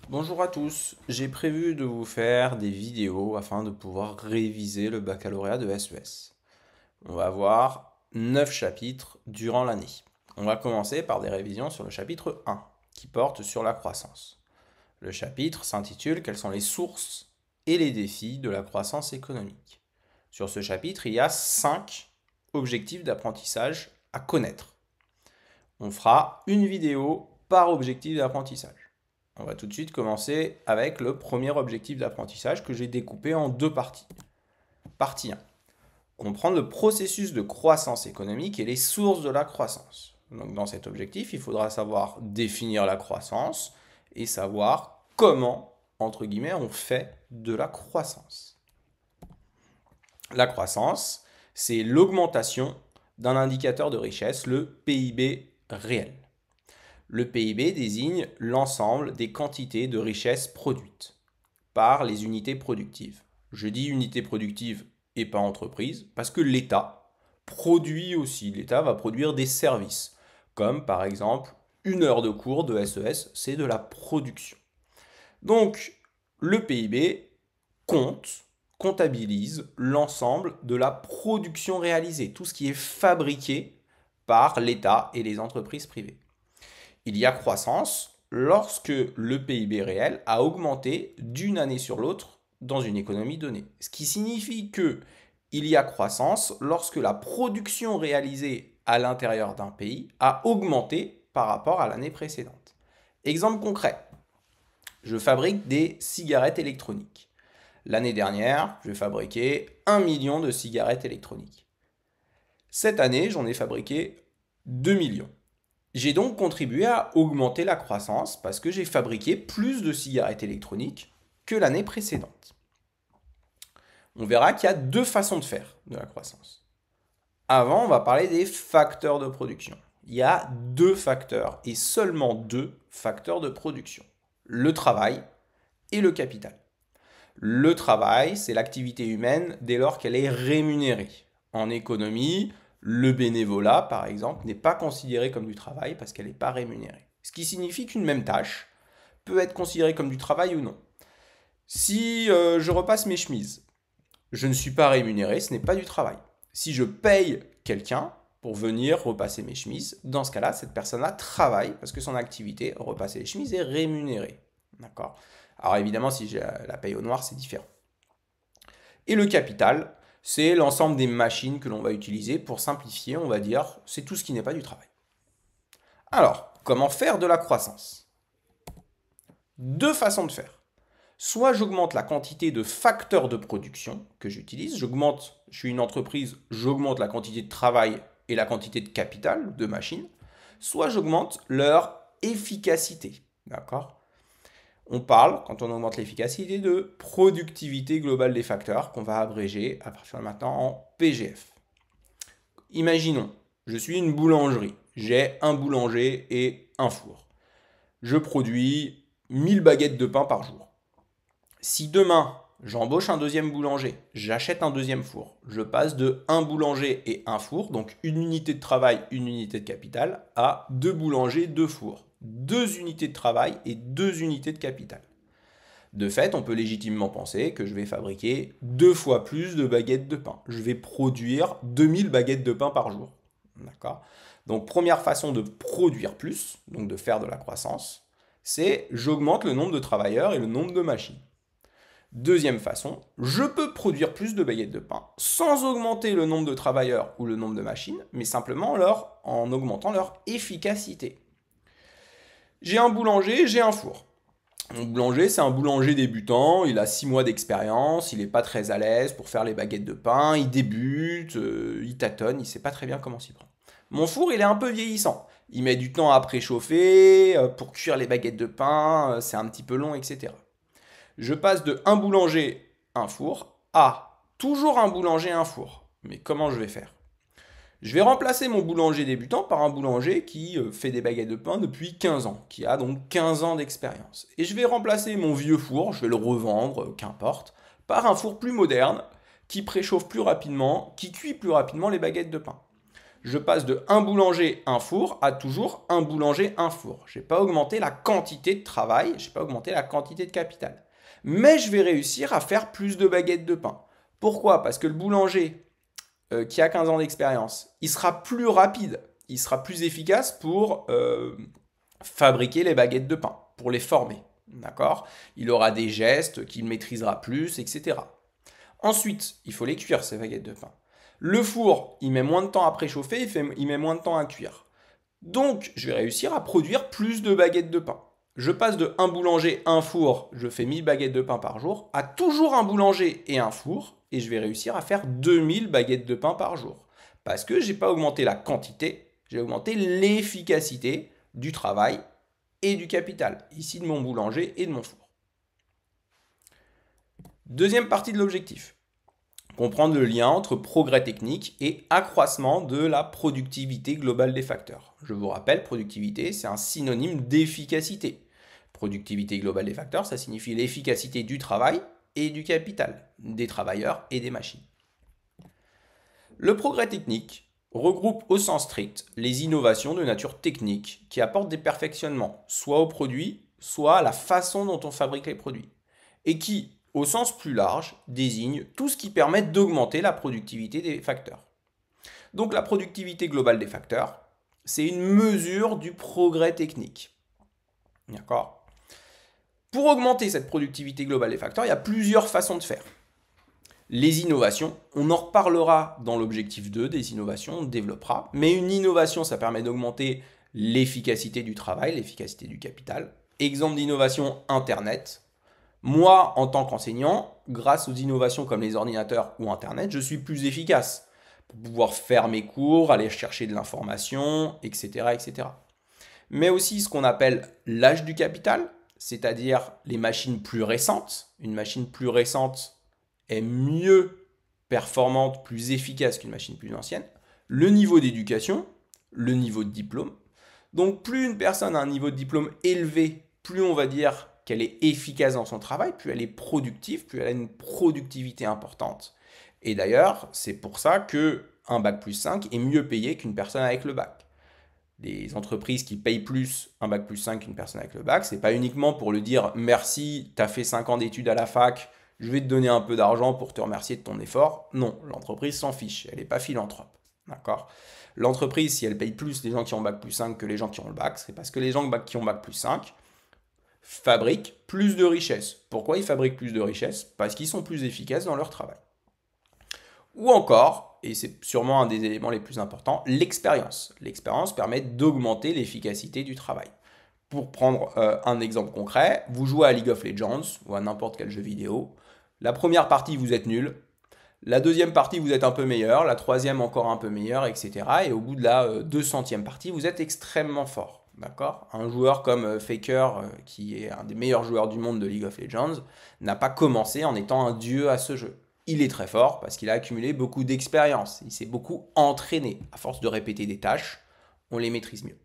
Bonjour à tous, j'ai prévu de vous faire des vidéos afin de pouvoir réviser le baccalauréat de SES. On va avoir 9 chapitres durant l'année. On va commencer par des révisions sur le chapitre 1, qui porte sur la croissance. Le chapitre s'intitule Quelles sont les sources et les défis de la croissance économique. Sur ce chapitre, il y a 5 objectifs d'apprentissage à connaître. On fera une vidéo par objectif d'apprentissage. On va tout de suite commencer avec le premier objectif d'apprentissage que j'ai découpé en deux parties. Partie 1. Comprendre le processus de croissance économique et les sources de la croissance. Donc dans cet objectif, il faudra savoir définir la croissance et savoir comment, entre guillemets, on fait de la croissance. La croissance, c'est l'augmentation d'un indicateur de richesse, le PIB réel. Le PIB désigne l'ensemble des quantités de richesse produites par les unités productives. Je dis unités productives et pas entreprise parce que l'État produit aussi. L'État va produire des services, comme par exemple une heure de cours de SES, c'est de la production. Donc le PIB comptabilise l'ensemble de la production réalisée, tout ce qui est fabriqué par l'État et les entreprises privées. Il y a croissance lorsque le PIB réel a augmenté d'une année sur l'autre dans une économie donnée. Ce qui signifie que il y a croissance lorsque la production réalisée à l'intérieur d'un pays a augmenté par rapport à l'année précédente. Exemple concret, je fabrique des cigarettes électroniques. L'année dernière, je fabriquais 1 million de cigarettes électroniques. Cette année, j'en ai fabriqué 2 millions. J'ai donc contribué à augmenter la croissance parce que j'ai fabriqué plus de cigarettes électroniques que l'année précédente. On verra qu'il y a deux façons de faire de la croissance. Avant, on va parler des facteurs de production. Il y a deux facteurs et seulement deux facteurs de production. Le travail et le capital. Le travail, c'est l'activité humaine dès lors qu'elle est rémunérée. En économie, le bénévolat, par exemple, n'est pas considéré comme du travail parce qu'elle n'est pas rémunérée. Ce qui signifie qu'une même tâche peut être considérée comme du travail ou non. Si je repasse mes chemises, je ne suis pas rémunéré, ce n'est pas du travail. Si je paye quelqu'un pour venir repasser mes chemises, dans ce cas-là, cette personne-là travaille parce que son activité, repasser les chemises, est rémunérée. D'accord? Alors évidemment, si je la paye au noir, c'est différent. Et le capital, c'est l'ensemble des machines que l'on va utiliser. Pour simplifier, on va dire, c'est tout ce qui n'est pas du travail. Alors, comment faire de la croissance? Deux façons de faire. Soit j'augmente la quantité de facteurs de production que j'utilise, je suis une entreprise, j'augmente la quantité de travail et la quantité de capital, de machines, soit j'augmente leur efficacité. D'accord? On parle, quand on augmente l'efficacité, de productivité globale des facteurs, qu'on va abréger à partir de maintenant en PGF. Imaginons, je suis une boulangerie, j'ai un boulanger et un four. Je produis 1000 baguettes de pain par jour. Si demain, j'embauche un deuxième boulanger, j'achète un deuxième four, je passe de un boulanger et un four, donc une unité de travail, une unité de capital, à deux boulangers, deux fours. Deux unités de travail et deux unités de capital. De fait, on peut légitimement penser que je vais fabriquer deux fois plus de baguettes de pain. Je vais produire 2000 baguettes de pain par jour. D'accord? Donc, première façon de produire plus, donc de faire de la croissance, c'est j'augmente le nombre de travailleurs et le nombre de machines. Deuxième façon, je peux produire plus de baguettes de pain sans augmenter le nombre de travailleurs ou le nombre de machines, mais simplement en augmentant leur efficacité. J'ai un boulanger, j'ai un four. Mon boulanger, c'est un boulanger débutant, il a 6 mois d'expérience, il n'est pas très à l'aise pour faire les baguettes de pain, il débute, il tâtonne, il ne sait pas très bien comment s'y prendre. Mon four, il est un peu vieillissant. Il met du temps à préchauffer, pour cuire les baguettes de pain, c'est un petit peu long, etc. Je passe de un boulanger, un four, à toujours un boulanger, un four. Mais comment je vais faire? Je vais remplacer mon boulanger débutant par un boulanger qui fait des baguettes de pain depuis 15 ans, qui a donc 15 ans d'expérience. Et je vais remplacer mon vieux four, je vais le revendre, qu'importe, par un four plus moderne, qui préchauffe plus rapidement, qui cuit plus rapidement les baguettes de pain. Je passe de un boulanger, un four à toujours un boulanger, un four. Je n'ai pas augmenté la quantité de travail, je n'ai pas augmenté la quantité de capital. Mais je vais réussir à faire plus de baguettes de pain. Pourquoi? Parce que le boulanger qui a 15 ans d'expérience, il sera plus rapide, il sera plus efficace pour fabriquer les baguettes de pain, pour les former. D'accord? Il aura des gestes qu'il maîtrisera plus, etc. Ensuite, il faut les cuire, ces baguettes de pain. Le four, il met moins de temps à préchauffer, il met moins de temps à cuire. Donc, je vais réussir à produire plus de baguettes de pain. Je passe de un boulanger, un four, je fais 1000 baguettes de pain par jour, à toujours un boulanger et un four, et je vais réussir à faire 2000 baguettes de pain par jour. Parce que je n'ai pas augmenté la quantité, j'ai augmenté l'efficacité du travail et du capital, ici de mon boulanger et de mon four. Deuxième partie de l'objectif, comprendre le lien entre progrès technique et accroissement de la productivité globale des facteurs. Je vous rappelle, productivité, c'est un synonyme d'efficacité. Productivité globale des facteurs, ça signifie l'efficacité du travail et du capital, des travailleurs et des machines. Le progrès technique regroupe au sens strict les innovations de nature technique qui apportent des perfectionnements, soit au produit, soit à la façon dont on fabrique les produits, et qui, au sens plus large, désigne tout ce qui permet d'augmenter la productivité des facteurs. Donc la productivité globale des facteurs, c'est une mesure du progrès technique. D'accord? Pour augmenter cette productivité globale des facteurs, il y a plusieurs façons de faire. Les innovations, on en reparlera dans l'objectif 2 des innovations, on développera. Mais une innovation, ça permet d'augmenter l'efficacité du travail, l'efficacité du capital. Exemple d'innovation, Internet. Moi, en tant qu'enseignant, grâce aux innovations comme les ordinateurs ou Internet, je suis plus efficace pour pouvoir faire mes cours, aller chercher de l'information, etc., etc. Mais aussi ce qu'on appelle l'âge du capital, c'est-à-dire les machines plus récentes. Une machine plus récente est mieux performante, plus efficace qu'une machine plus ancienne. Le niveau d'éducation, le niveau de diplôme. Donc plus une personne a un niveau de diplôme élevé, plus on va dire qu'elle est efficace dans son travail, plus elle est productive, plus elle a une productivité importante. Et d'ailleurs, c'est pour ça qu'un bac plus 5 est mieux payé qu'une personne avec le bac. Les entreprises qui payent plus un bac plus 5 qu'une personne avec le bac, c'est pas uniquement pour lui dire merci, tu as fait 5 ans d'études à la fac, je vais te donner un peu d'argent pour te remercier de ton effort. Non, l'entreprise s'en fiche, elle n'est pas philanthrope. D'accord? L'entreprise, si elle paye plus les gens qui ont bac plus 5 que les gens qui ont le bac, c'est parce que les gens qui ont bac plus 5 fabriquent plus de richesses. Pourquoi ils fabriquent plus de richesses? Parce qu'ils sont plus efficaces dans leur travail. Ou encore, et c'est sûrement un des éléments les plus importants, l'expérience. L'expérience permet d'augmenter l'efficacité du travail. Pour prendre un exemple concret, vous jouez à League of Legends ou à n'importe quel jeu vidéo. La première partie, vous êtes nul. La deuxième partie, vous êtes un peu meilleur. La troisième, encore un peu meilleur, etc. Et au bout de la 200e partie, vous êtes extrêmement fort. D'accord? Un joueur comme Faker, qui est un des meilleurs joueurs du monde de League of Legends, n'a pas commencé en étant un dieu à ce jeu. Il est très fort parce qu'il a accumulé beaucoup d'expérience. Il s'est beaucoup entraîné. À force de répéter des tâches, on les maîtrise mieux.